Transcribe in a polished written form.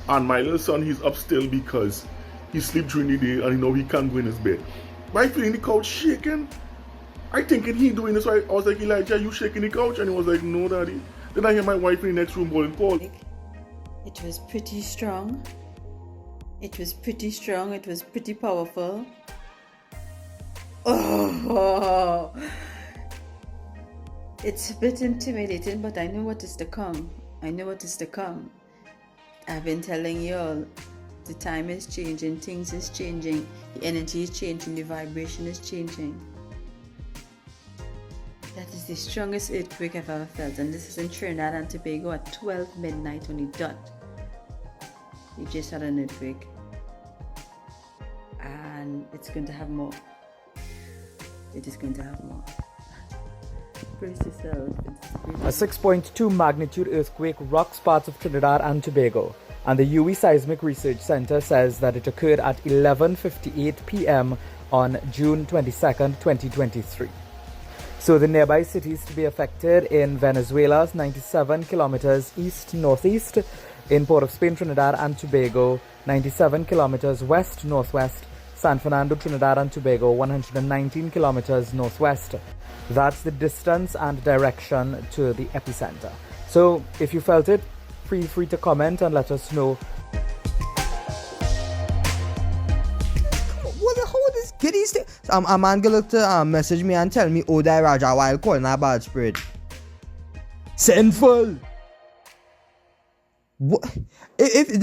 And my little son, he's up still because he sleep during the day and he know he can't go in his bed. But I feeling the couch shaking. I thinking he doing this, so I was like, Elijah, you shaking the couch? And he was like, no, daddy. Then I hear my wife in the next room calling Paul. It was pretty strong. It was pretty strong. It was pretty powerful. Oh, it's a bit intimidating, but I know what is to come. I know what is to come. I've been telling you all, the time is changing, things is changing, the energy is changing, the vibration is changing. That is the strongest earthquake I've ever felt, and this is in Trinidad and Tobago at 12 midnight on the dot. We just had an earthquake, and it's going to have more. It is going to have more. Brace yourself. A 6.2 magnitude earthquake rocks parts of Trinidad and Tobago, and the UE Seismic Research Center says that it occurred at 11:58 p.m. on June 22nd, 2023. So the nearby cities to be affected in Venezuela's 97 kilometers east-northeast, in Port of Spain, Trinidad and Tobago, 97 kilometers west-northwest, San Fernando, Trinidad and Tobago, 119 kilometers northwest. That's the distance and direction to the epicenter. So if you felt it, feel free to comment and let us know. What the hell is kiddies? A man gonna look to message me and tell me, oh, that Raja, why you calling a bad spirit? Sinful. What? If